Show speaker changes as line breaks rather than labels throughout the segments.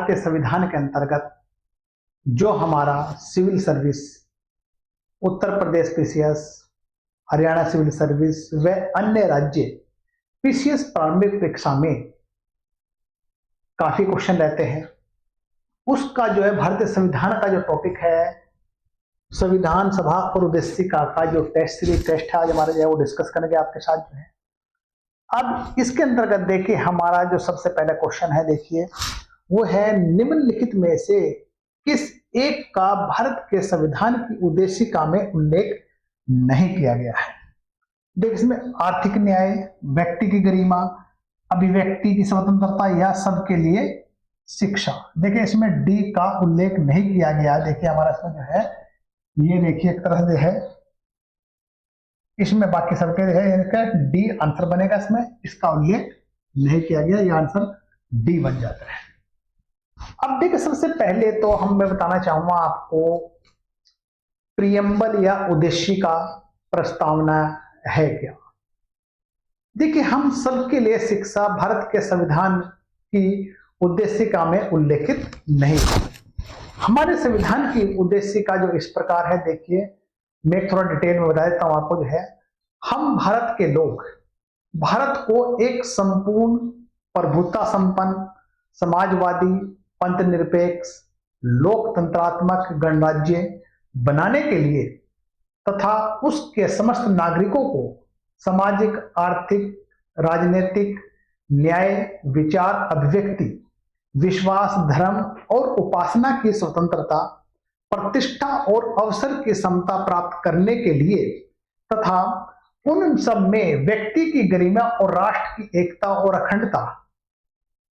भारतीय संविधान के अंतर्गत जो हमारा civil service, Uttar Pradesh PCS, Haryana civil service व अन्य राज्य पीसीएस प्रारंभिक परीक्षा में काफी क्वेश्चन रहते हैं, उसका जो है भारतीय संविधान का जो टॉपिक है, संविधान सभा और उद्देशिका का जो टेस्ट सीरीज टेस्ट है आज हमारे जो है वो डिस्कस करेंगे आपके साथ जो है। अब इसके अंतर्गत देखिए हमारा जो सबसे पहला क्वेश्चन है, देखिए वो है निम्नलिखित में से किस एक का भारत के संविधान की उद्देशिका में उल्लेख नहीं किया गया है। देखिए इसमें आर्थिक न्याय, व्यक्ति की गरिमा, अभिव्यक्ति की स्वतंत्रता या सबके लिए शिक्षा। देखिए इसमें डी का उल्लेख नहीं किया गया। देखिए हमारा इसमें जो है ये देखिए एक तरह से है, इसमें बाकी सबके है डी आंसर बनेगा, इसमें इसका उल्लेख नहीं किया गया, ये आंसर डी बन जाता है। अब देखिए सबसे पहले तो मैं बताना चाहूंगा आपको प्रियम्बल या उद्देशिका प्रस्तावना है क्या। देखिए हम सबके लिए शिक्षा भारत के संविधान की उद्देशिका में उल्लेखित नहीं है। हमारे संविधान की उद्देशिका जो इस प्रकार है, देखिए मैं थोड़ा डिटेल में बता देता हूं आपको। जो है हम भारत के लोग भारत को एक संपूर्ण प्रभुता संपन्न समाजवादी पंथ निरपेक्ष लोकतंत्रात्मक गणराज्य बनाने के लिए तथा उसके समस्त नागरिकों को सामाजिक, आर्थिक, राजनीतिक, न्याय, विचार, अभिव्यक्ति, विश्वास, धर्म और उपासना की स्वतंत्रता, प्रतिष्ठा और अवसर की समता प्राप्त करने के लिए तथा उन सब में व्यक्ति की गरिमा और राष्ट्र की एकता और अखंडता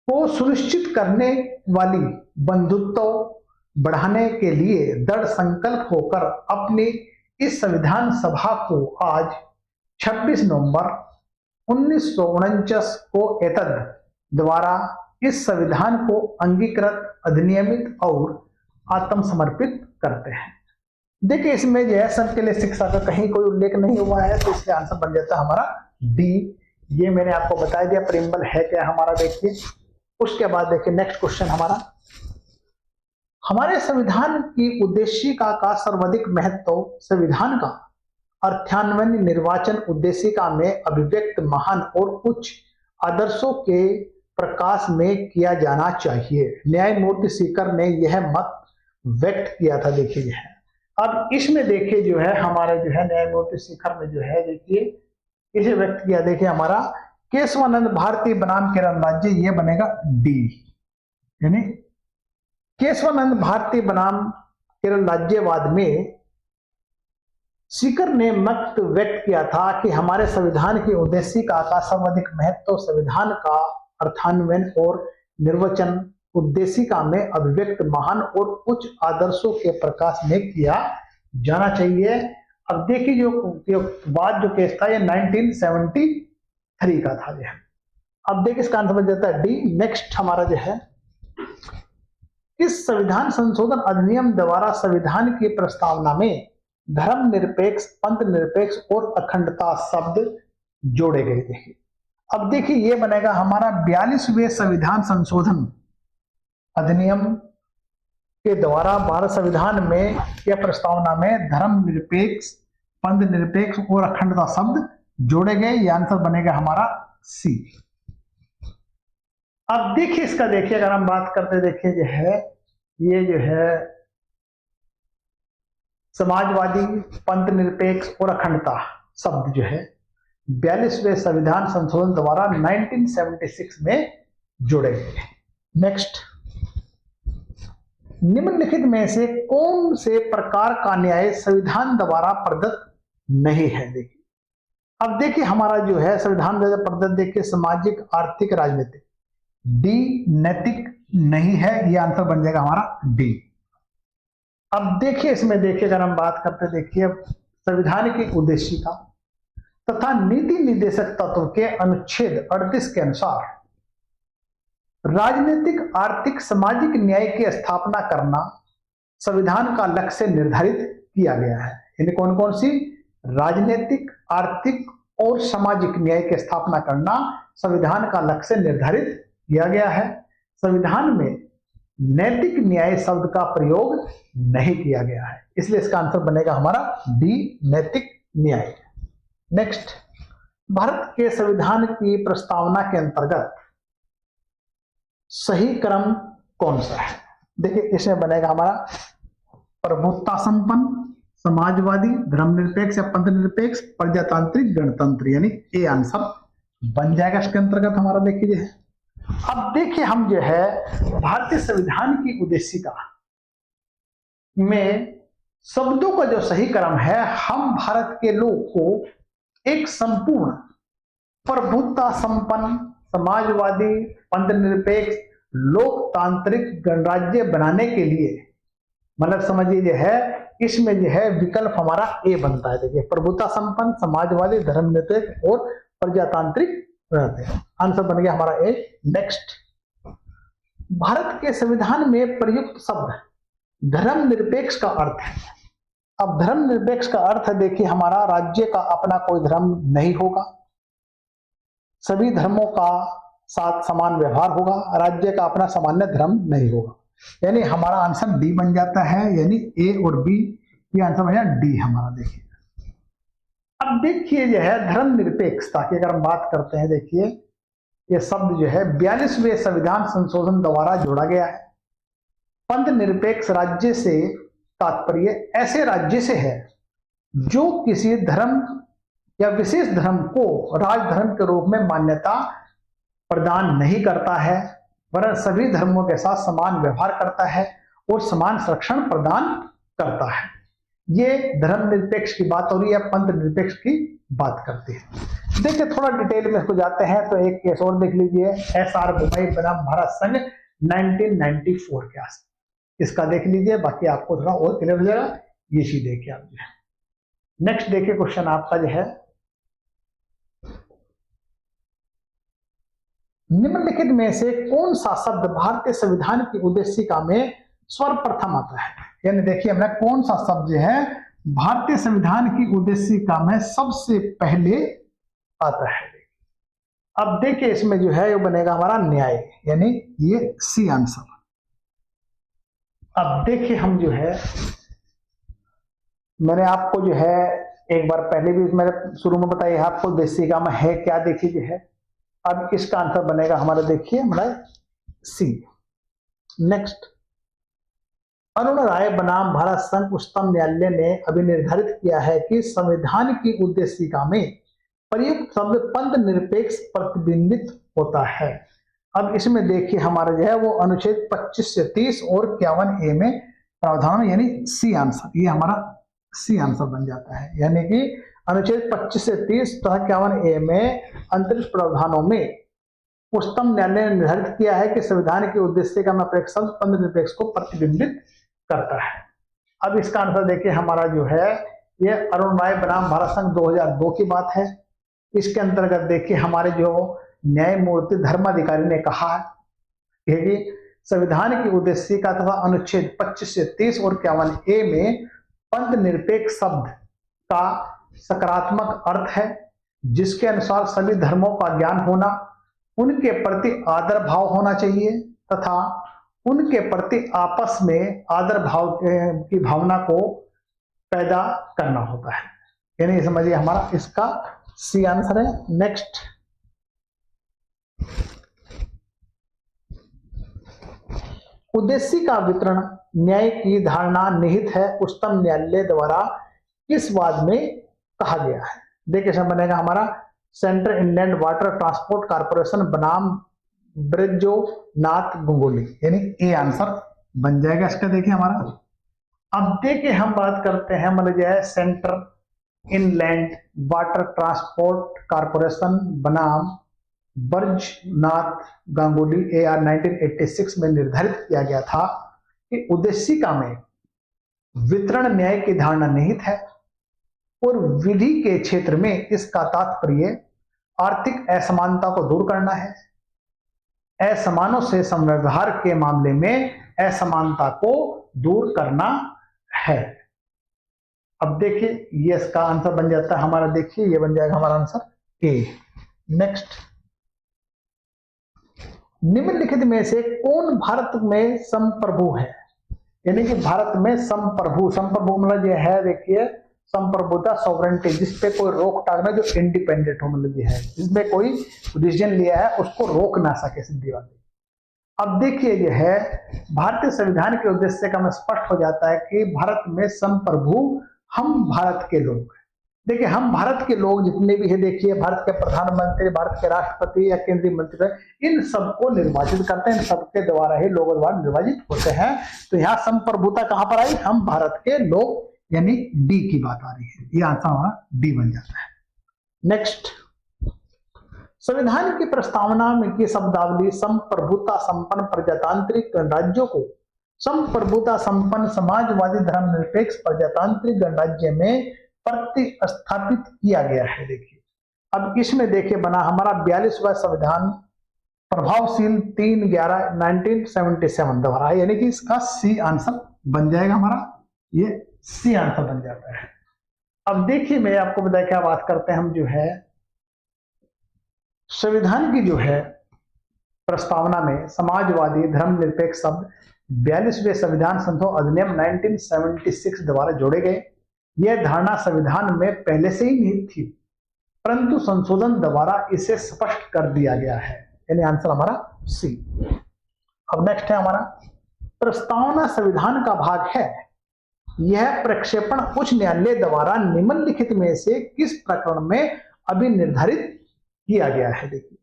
को सुनिश्चित करने वाली बंधुत्व बढ़ाने के लिए दृढ़ संकल्प होकर अपनी इस संविधान सभा को आज 26 नवंबर 1949 को एतद द्वारा इस संविधान को अंगीकृत, अधिनियमित और आत्मसमर्पित करते हैं। देखिए इसमें जो है सबके लिए शिक्षा का कहीं कोई उल्लेख नहीं हुआ है, तो इसलिए आंसर बन जाता है हमारा डी। ये मैंने आपको बता दिया प्रियम्बल है क्या हमारा। देखिए उसके बाद देखिए नेक्स्ट क्वेश्चन हमारे संविधान की उद्देशिका का सर्वाधिक महत्व संविधान का अर्थान्वयन निर्वाचन उद्देशिका में अभिव्यक्त महान और उच्च आदर्शों के प्रकाश में किया जाना चाहिए। न्यायमूर्ति सीकर ने यह मत व्यक्त किया था। देखिए यह अब इसमें देखिए जो है हमारे जो है न्यायमूर्ति सीकर ने जो है देखिए इसे व्यक्त किया। देखिए हमारा केशवानंद भारती बनाम केरल राज्य, ये बनेगा डी, यानी केशवानंद भारती बनाम केरल राज्यवाद में सीकर ने मत व्यक्त किया था कि हमारे संविधान की उद्देशिका का सर्वाधिक महत्व संविधान का अर्थान्वयन और निर्वचन उद्देशिका में अभिव्यक्त महान और उच्च आदर्शों के प्रकाश में किया जाना चाहिए। अब देखिए जो बात जो केस था ये 1973 का था। जो है अब देखिए इसका आंसर बन जाता है डी। नेक्स्ट हमारा जो है इस संविधान संशोधन अधिनियम द्वारा संविधान की प्रस्तावना में धर्म निरपेक्ष, पंथ निरपेक्ष और अखंडता शब्द जोड़े गए। देखिए अब देखिए ये बनेगा हमारा 42वें संविधान संशोधन अधिनियम के द्वारा भारत संविधान में या प्रस्तावना में धर्म निरपेक्ष, पंथ निरपेक्ष और अखंडता शब्द जोड़े गए। ये आंसर बनेगा हमारा सी। अब देखिए इसका देखिए अगर हम बात करते देखिए जो है ये जो है समाजवादी, पंथ निरपेक्ष और अखंडता शब्द जो है 42वें संविधान संशोधन द्वारा 1976 में जोड़े गए। नेक्स्ट निम्नलिखित में से कौन से प्रकार का न्याय संविधान द्वारा प्रदत्त नहीं है। देखिए अब देखिए हमारा जो है संविधान द्वारा प्रदत्त देखिए सामाजिक, आर्थिक, राजनीतिक, डी नैतिक नहीं है, ये आंसर बन जाएगा हमारा डी। अब देखिए इसमें देखिए अगर हम बात करते देखिए संविधान की उद्देशिका तथा नीति निर्देशक तत्व के अनुच्छेद 38 के अनुसार राजनीतिक, आर्थिक, सामाजिक न्याय की स्थापना करना संविधान का लक्ष्य निर्धारित किया गया है। यानी कौन कौन सी राजनीतिक, आर्थिक और सामाजिक न्याय की स्थापना करना संविधान का लक्ष्य निर्धारित किया गया है। संविधान में नैतिक न्याय शब्द का प्रयोग नहीं किया गया है, इसलिए इसका आंसर बनेगा हमारा डी, नैतिक न्याय। नेक्स्ट, भारत के संविधान की प्रस्तावना के अंतर्गत सही क्रम कौन सा है? देखिए इसमें बनेगा हमारा प्रभुत्ता संपन्न, समाजवादी, धर्मनिरपेक्ष या पंथ निरपेक्ष, प्रजातांत्रिक, गणतंत्र, यानी ए आंसर बन जाएगा इसके अंतर्गत हमारा। देखिए अब देखिए हम जो है भारतीय संविधान की उद्देशिका में शब्दों का जो सही क्रम है, हम भारत के लोग को एक संपूर्ण प्रभुत्ता संपन्न, समाजवादी, पंथ निरपेक्ष, लोकतांत्रिक गणराज्य बनाने के लिए, मतलब समझिए जो है इसमें जो है विकल्प हमारा ए बनता है। देखिए प्रभुत्ता संपन्न, समाजवादी, धर्मनिरपेक्ष और प्रजातांत्रिक रहते हैं, आंसर बन गया हमारा ए। नेक्स्ट, भारत के संविधान में प्रयुक्त शब्द धर्मनिरपेक्ष का अर्थ है। अब धर्मनिरपेक्ष का अर्थ है, देखिए हमारा राज्य का अपना कोई धर्म नहीं होगा, सभी धर्मों का साथ समान व्यवहार होगा, राज्य का अपना सामान्य धर्म नहीं होगा, यानी हमारा आंसर डी बन जाता है, यानी ए और बी ये आंसर बन जाएगा डी हमारा। देखिए अब देखिए जो है धर्मनिरपेक्षता की अगर हम बात करते हैं, देखिए ये शब्द जो है 42वें संविधान संशोधन द्वारा जोड़ा गया है। पंथ निरपेक्ष राज्य से तात्पर्य ऐसे राज्य से है जो किसी धर्म या विशेष धर्म को राजधर्म के रूप में मान्यता प्रदान नहीं करता है, वरन सभी धर्मों के साथ समान व्यवहार करता है और समान संरक्षण प्रदान करता है। ये धर्मनिरपेक्ष की बात हो रही है, पंथ निरपेक्ष की बात करती है। देखिए थोड़ा डिटेल में इसको जाते हैं तो एक केस और देख लीजिए, SR बोम्मई बनाम भारत संघ 1994 के आसपास, इसका देख लीजिए, बाकी आपको थोड़ा और क्लियर हो जाएगा ये चीज देखिए आप जो है। नेक्स्ट देखिए क्वेश्चन आपका जो है, निम्नलिखित में से कौन सा शब्द भारतीय संविधान की उद्देशिका में सर्वप्रथम आता है? यानी देखिए हमने कौन सा शब्द जो है भारतीय संविधान की उद्देशिका में सबसे पहले आता है। अब देखिए इसमें जो है ये बनेगा हमारा न्याय, यानी ये सी आंसर। अब देखिए हम जो है मैंने आपको जो है एक बार पहले भी मैंने शुरू में बताया आपको उद्देशिका में है क्या, देखिए जो है अब इसका आंसर बनेगा हमारा, देखिए हमारा सी। नेक्स्ट, अरुण राय बनाम भारत संघ उच्चतम न्यायालय ने अभी निर्धारित किया है कि संविधान की उद्देशिका में प्रयुक्त शब्द पंथ निरपेक्ष प्रतिबिंबित होता है। अब इसमें देखिए हमारा जो है वो अनुच्छेद 25 से 30 और 51A में प्रावधान, यानी सी आंसर, ये हमारा सी आंसर बन जाता है। यानी कि अनुच्छेद 25 से 30 तथा 51A में अंतरिक्ष प्रावधानों में उच्चतम न्यायालय ने निर्धारित किया है कि संविधान की उद्देशिका में प्रयुक्त शब्द पंथ निरपेक्ष को प्रतिबिंबित करता है। अब इसका आंसर देखिए हमारा जो है ये अरुण राय बनाम भारत संघ 2002 की बात है। इसके अंतर्गत देखिए हमारे जो न्यायमूर्ति धर्माधिकारी ने कहा है कि संविधान की उद्देशिका तथा अनुच्छेद 25 से 30 और 51A में पंथ निरपेक्ष शब्द का सकारात्मक अर्थ है, जिसके अनुसार सभी धर्मों का ज्ञान होना, उनके प्रति आदर भाव होना चाहिए तथा उनके प्रति आपस में आदर भाव की भावना को पैदा करना होता है। यानी समझिए हमारा इसका सी आंसर है। नेक्स्ट, उद्देशिका वितरण न्याय की धारणा निहित है उच्चतम न्यायालय द्वारा किस वाद में कहा गया है? देखिए सब बनेगा हमारा सेंट्रल इंलैंड वाटर ट्रांसपोर्ट कॉर्पोरेशन बनाम ब्रजनाथ गंगोली, यानी ए आंसर बन जाएगा इसका। देखिए हमारा अब देखिए हम बात करते हैं मतलब जो है सेंट्रल इंलैंड वाटर ट्रांसपोर्ट कॉर्पोरेशन बनाम ब्रजनाथ गांगुली AR 1986 में निर्धारित किया गया था कि उद्देशिका में वितरण न्याय की धारणा निहित है और विधि के क्षेत्र में इसका तात्पर्य आर्थिक असमानता को दूर करना है, असमानों से समव्यवहार के मामले में असमानता को दूर करना है। अब देखिए ये इसका आंसर बन जाता है हमारा, देखिए ये बन जाएगा हमारा आंसर ए। नेक्स्ट, निम्नलिखित में से कौन भारत में संप्रभु है? यानी कि भारत में संप्रभु, संप्रभु मतलब ये है देखिए संप्रभुता, सॉवरेंटी, जिसपे कोई रोक टाक ना, जो इंडिपेंडेंट हो, मतलब ये है जिसमें कोई डिसीजन लिया है उसको रोक ना सके, सीधी बात। अब देखिए ये है भारतीय संविधान के उद्देश्य का स्पष्ट हो जाता है कि भारत में संप्रभु हम भारत के लोग। देखिए हम भारत के लोग जितने भी है, देखिए भारत के प्रधानमंत्री, भारत के राष्ट्रपति या केंद्रीय मंत्री, इन सबको निर्वाचित करते हैं, इन सबके द्वारा ही लोगों द्वारा निर्वाचित होते हैं। तो यहाँ संप्रभुता कहां पर आई? हम भारत के लोग, यानी डी की बात आ रही है। ये आंसर हमारा डी बन जाता है। नेक्स्ट, संविधान की प्रस्तावना में की शब्दावली संप्रभुता संपन्न प्रजातांत्रिक गणराज्यों को संप्रभुता संपन्न समाजवादी धर्मनिरपेक्ष प्रजातांत्रिक गणराज्य में प्रतिस्थापित किया गया है। देखिए अब इसमें देखिए बना हमारा 42वां संविधान प्रभावशील 3/11/1977 द्वारा, यानी कि इसका सी आंसर बन जाएगा हमारा, ये सी आंसर बन जाता है। अब देखिए मैं आपको बताया क्या बात करते हैं हम, जो है संविधान की जो है प्रस्तावना में समाजवादी धर्मनिरपेक्ष शब्द 42वें संविधान संशोधन अधिनियम 1976 द्वारा जोड़े गए। यह धारणा संविधान में पहले से ही निहित थी, परंतु संशोधन द्वारा इसे स्पष्ट कर दिया गया है, यानी आंसर हमारा सी। अब नेक्स्ट है हमारा प्रस्तावना संविधान का भाग है। यह प्रक्षेपण उच्च न्यायालय द्वारा निम्नलिखित में से किस प्रकरण में अभी निर्धारित किया गया है? देखिए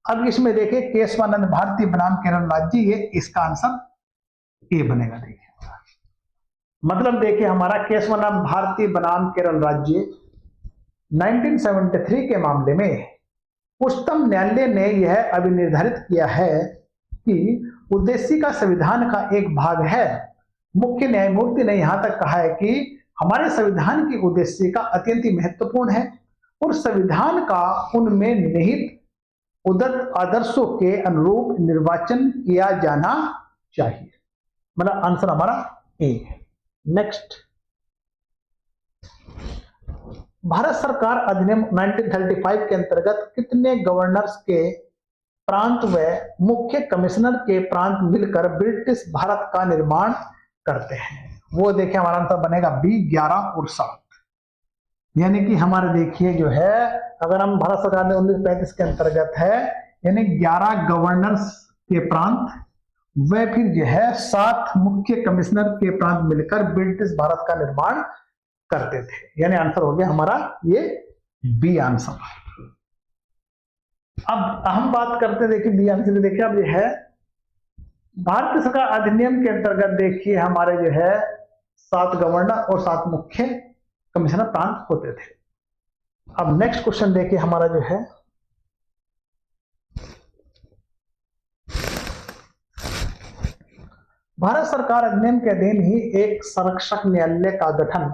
अब इसमें देखिए केशवानंद भारती बनाम केरल राज्य, ये इसका आंसर ए बनेगा। देखिए मतलब देखिए हमारा केशवानंद भारती बनाम केरल राज्य 1973 के मामले में उच्चतम न्यायालय ने यह अभी निर्धारित किया है कि उद्देश्य का संविधान का एक भाग है। मुख्य न्यायमूर्ति ने यहां तक कहा है कि हमारे संविधान की उद्देश्य का अत्यंत महत्वपूर्ण है और संविधान का उनमें निहित उदात्त आदर्शों के अनुरूप निर्वाचन किया जाना चाहिए। मतलब आंसर हमारा ए। नेक्स्ट, भारत सरकार अधिनियम 1935 के अंतर्गत कितने गवर्नर्स के प्रांत व मुख्य कमिश्नर के प्रांत मिलकर ब्रिटिश भारत का निर्माण करते हैं? वो देखिए हमारा आंसर बनेगा बी 11 और 7। यानी कि हमारे देखिए जो है अगर हम भारत सरकार ने 1935 के अंतर्गत है, यानी 11 गवर्नर्स के प्रांत व फिर जो है 7 मुख्य कमिश्नर के प्रांत मिलकर ब्रिटिश भारत का निर्माण करते थे, यानी आंसर हो गया हमारा ये बी आंसर। अब हम बात करते हैं देखिए बी आंसर, देखिए अब ये है भारतीय सरकार अधिनियम के अंतर्गत देखिए हमारे जो है 7 गवर्नर और 7 मुख्य कमिश्नर प्रांत होते थे। अब नेक्स्ट क्वेश्चन देखिए हमारा जो है भारत सरकार अधिनियम के अधीन ही एक संरक्षक न्यायालय का गठन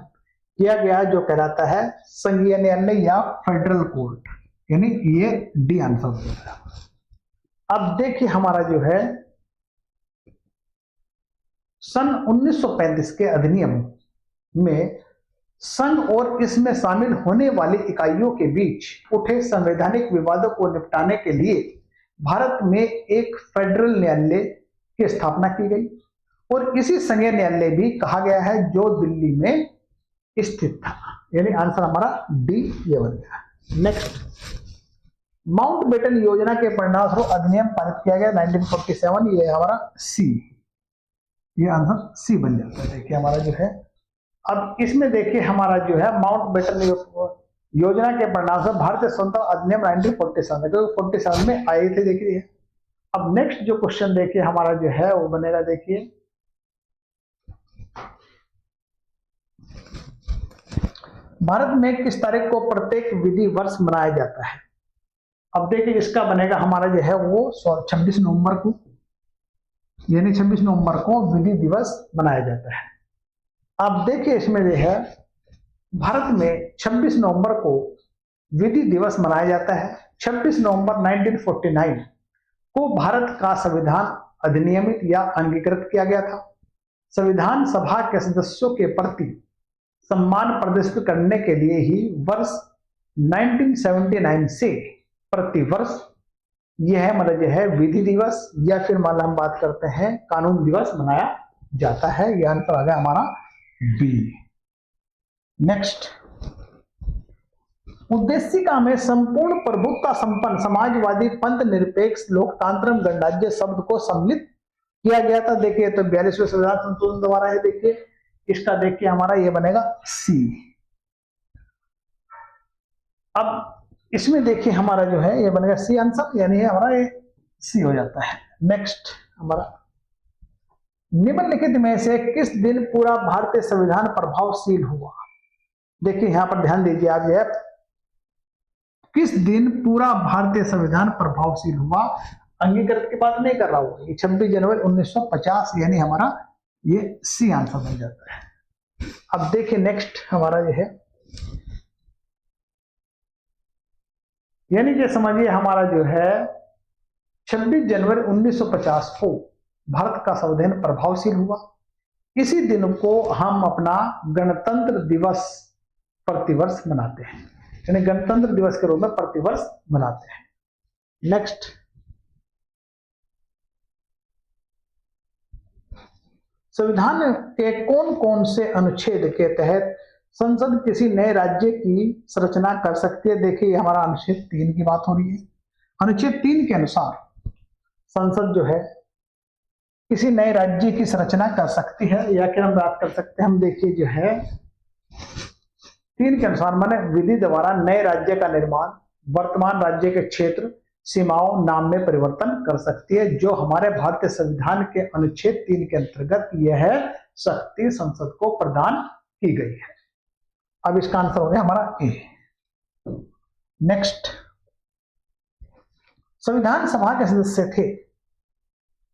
किया गया जो कहलाता है संघीय न्यायालय या फेडरल कोर्ट, यानी ये डी आंसर होता है। अब देखिए हमारा जो है सन 1935 के अधिनियम में संघ और इसमें शामिल होने वाली इकाइयों के बीच उठे संवैधानिक विवादों को निपटाने के लिए भारत में एक फेडरल न्यायालय की स्थापना की गई और इसी संघीय न्यायालय भी कहा गया है जो दिल्ली में स्थित था, यानी आंसर हमारा डी ये बन गया। नेक्स्ट, माउंटबेटन योजना के परिणामस्वरूप अधिनियम पारित किया गया 1947, ये हमारा सी, ये आंसर सी बन जाता है। देखिए हमारा जो है अब इसमें देखिए हमारा जो है माउंटबेटन योजना के परिणाम से भारतीय स्वतंत्रता अधिनियम 1947 में आए थे। देखिए अब नेक्स्ट जो क्वेश्चन देखिए हमारा जो है वो बनेगा, देखिए भारत में किस तारीख को प्रत्येक विधि वर्ष मनाया जाता है? अब देखिए इसका बनेगा हमारा जो है वो 26 नवंबर को, यानी 26 नवंबर को विधि दिवस मनाया जाता है। अब देखिए इसमें जो है भारत में 26 नवंबर को विधि दिवस मनाया जाता है। 26 नवंबर 1949 को भारत का संविधान अधिनियमित या अंगीकृत किया गया था। संविधान सभा के सदस्यों के प्रति सम्मान प्रदर्शित करने के लिए ही वर्ष 1979 से प्रतिवर्ष यह है मतलब जो है विधि दिवस या फिर मान लो हम बात करते हैं कानून दिवस मनाया जाता है। यह आंसर आ गया हमारा बी। नेक्स्ट, उद्देशिका में संपूर्ण प्रभुत्व संपन्न समाजवादी पंथ निरपेक्ष लोकतांत्रिक गणराज्य शब्द को सम्मिलित किया गया था। देखिए तो 42वें संविधान संशोधन द्वारा है। देखिए इसका देखिए हमारा ये बनेगा सी। अब इसमें देखिए हमारा जो है ये बनेगा सी आंसर, यानी हमारा ये सी हो जाता है। नेक्स्ट हमारा, निम्नलिखित में से किस दिन पूरा भारतीय संविधान प्रभावशील हुआ। देखिए यहां पर ध्यान दीजिए आप, ये किस दिन पूरा भारतीय संविधान प्रभावशील हुआ। अंगीकृत की बात नहीं कर रहा हूं, ये 26 जनवरी 1950, यानी हमारा ये सी आंसर बन जाता है। अब देखिए नेक्स्ट हमारा ये है, यानी कि समझिए हमारा जो है 26 जनवरी 1950 को भारत का संविधान प्रभावशील हुआ। इसी दिन को हम अपना गणतंत्र दिवस प्रतिवर्ष मनाते हैं, यानी गणतंत्र दिवस के रूप में प्रतिवर्ष मनाते हैं। नेक्स्ट, संविधान के कौन कौन से अनुच्छेद के तहत संसद किसी नए राज्य की संरचना कर सकती है। देखिए हमारा अनुच्छेद 3 की बात हो रही है। अनुच्छेद 3 के अनुसार संसद जो है किसी नए राज्य की संरचना कर सकती है, या फिर हम बात कर सकते हैं, हम देखिए जो है 3 के अनुसार माने विधि द्वारा नए राज्य का निर्माण, वर्तमान राज्य के क्षेत्र सीमाओं नाम में परिवर्तन कर सकती है, जो हमारे भारतीय संविधान के अनुच्छेद 3 के अंतर्गत यह शक्ति संसद को प्रदान की गई है। अब इसका आंसर हो गया हमारा ए। नेक्स्ट, संविधान सभा के सदस्य थे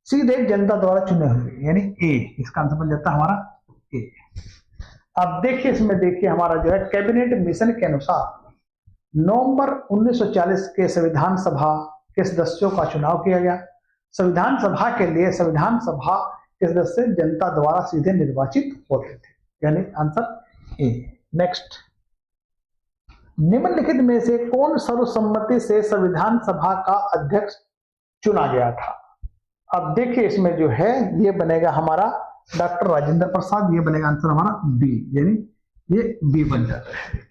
सीधे जनता द्वारा चुने हुए, यानी ए, इसका आंसर बन जाता है हमारा ए। अब देखिए इसमें देखिए हमारा जो है कैबिनेट मिशन के अनुसार नवंबर 1940 के संविधान सभा के सदस्यों का चुनाव किया गया। संविधान सभा के लिए संविधान सभा के सदस्य जनता द्वारा सीधे निर्वाचित होते थे, यानी आंसर ए। नेक्स्ट, निम्नलिखित में से कौन सर्वसम्मति से संविधान सभा का अध्यक्ष चुना गया था। अब देखिए इसमें जो है ये बनेगा हमारा डॉक्टर राजेंद्र प्रसाद, ये बनेगा आंसर हमारा बी, यानी ये बी बन जाता है।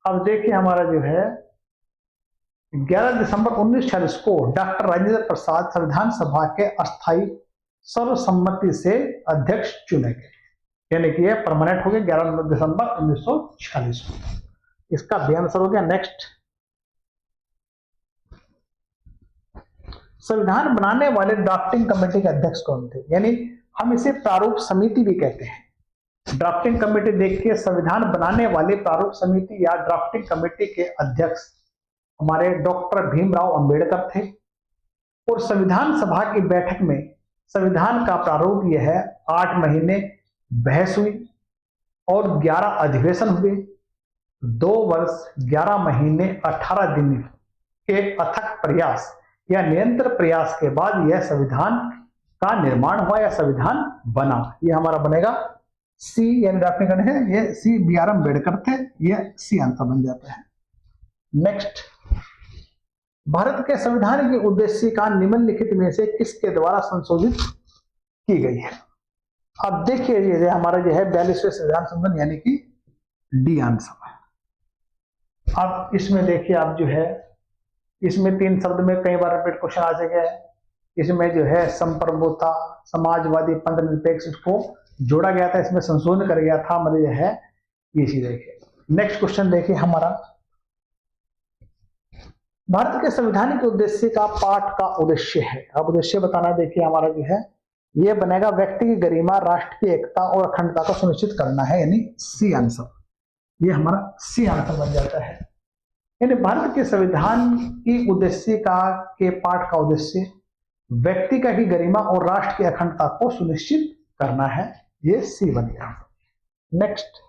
अब देखिए हमारा जो है 11 दिसंबर 1940 को डॉक्टर राजेंद्र प्रसाद संविधान सभा के अस्थायी सर्वसम्मति से अध्यक्ष चुने गए, यानी कि यह परमानेंट हो गया 11 दिसंबर 1940 को। इसका भी आंसर हो गया। नेक्स्ट, संविधान बनाने वाले ड्राफ्टिंग कमेटी के अध्यक्ष कौन थे, यानी हम इसे प्रारूप समिति भी कहते हैं। ड्राफ्टिंग कमेटी देखिए, संविधान बनाने वाली प्रारूप समिति या ड्राफ्टिंग कमेटी के अध्यक्ष हमारे डॉक्टर भीमराव अंबेडकर थे, और संविधान सभा की बैठक में संविधान का प्रारूप यह है 8 महीने बहस हुई और 11 अधिवेशन हुए। 2 वर्ष 11 महीने 18 दिन के अथक प्रयास या निरंतर प्रयास के बाद यह संविधान का निर्माण हुआ या संविधान बना। यह हमारा बनेगा सी, यानी ड्राफ्टिंग करने हैं ये सी बी आर अम्बेडकर थे, यह सी आंसर बन जाता है। नेक्स्ट, भारत के संविधान की उद्देशिका निम्नलिखित में से किसके द्वारा संशोधित की गई है। अब देखिए ये हमारा जो है 42वें संविधान संशोधन, यानी कि डी आंसर है। अब इसमें देखिए आप जो है इसमें 3 शब्द में कई बार रिपीट क्वेश्चन आ सके है। इसमें जो है संप्रभुता समाजवादी पंथ निरपेक्ष को जोड़ा गया था, इसमें संशोधन कर गया था, मतलब यह है ये चीज। देखिए नेक्स्ट क्वेश्चन देखिए हमारा, भारत के संविधान के उद्देश्य का पाठ का उद्देश्य है। अब उद्देश्य बताना देखिए हमारा जो है ये बनेगा व्यक्ति की गरिमा, राष्ट्र की एकता और अखंडता को सुनिश्चित करना है, यानी सी आंसर। ये हमारा सी आंसर बन जाता है। यानी भारत के संविधान की उद्देशिका के पाठ का उद्देश्य व्यक्ति का की गरिमा और राष्ट्र की अखंडता को सुनिश्चित करना है, ये सी बन गया। नेक्स्ट,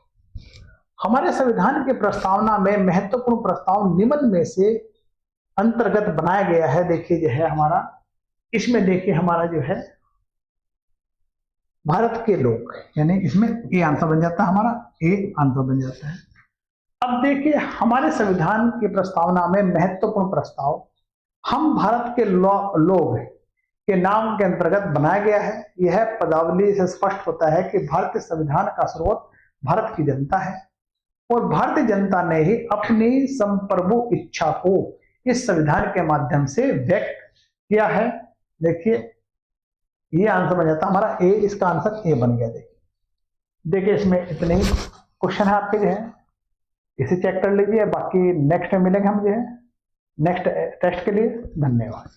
हमारे संविधान के प्रस्तावना में महत्वपूर्ण प्रस्ताव निम्न में से अंतर्गत बनाया गया है। देखिए जो है हमारा इसमें देखिए हमारा जो है भारत के लोग, यानी इसमें ए आंसर बन जाता है, हमारा ए आंसर बन जाता है। अब देखिए हमारे संविधान की प्रस्तावना में महत्वपूर्ण प्रस्ताव हम भारत के लोग के नाम के अंतर्गत बनाया गया है। यह पदावली से स्पष्ट होता है कि भारतीय संविधान का स्रोत भारत की जनता है और भारतीय जनता ने ही अपनी संप्रभु इच्छा को इस संविधान के माध्यम से व्यक्त किया है। देखिए ये आंसर बन जाता हमारा ए, इसका आंसर ए बन गया। देखिए इसमें इतने ही क्वेश्चन है आपके जो है, इसे चेक कर लीजिए। बाकी नेक्स्ट में मिलेंगे हम जो है नेक्स्ट टेस्ट के लिए। धन्यवाद।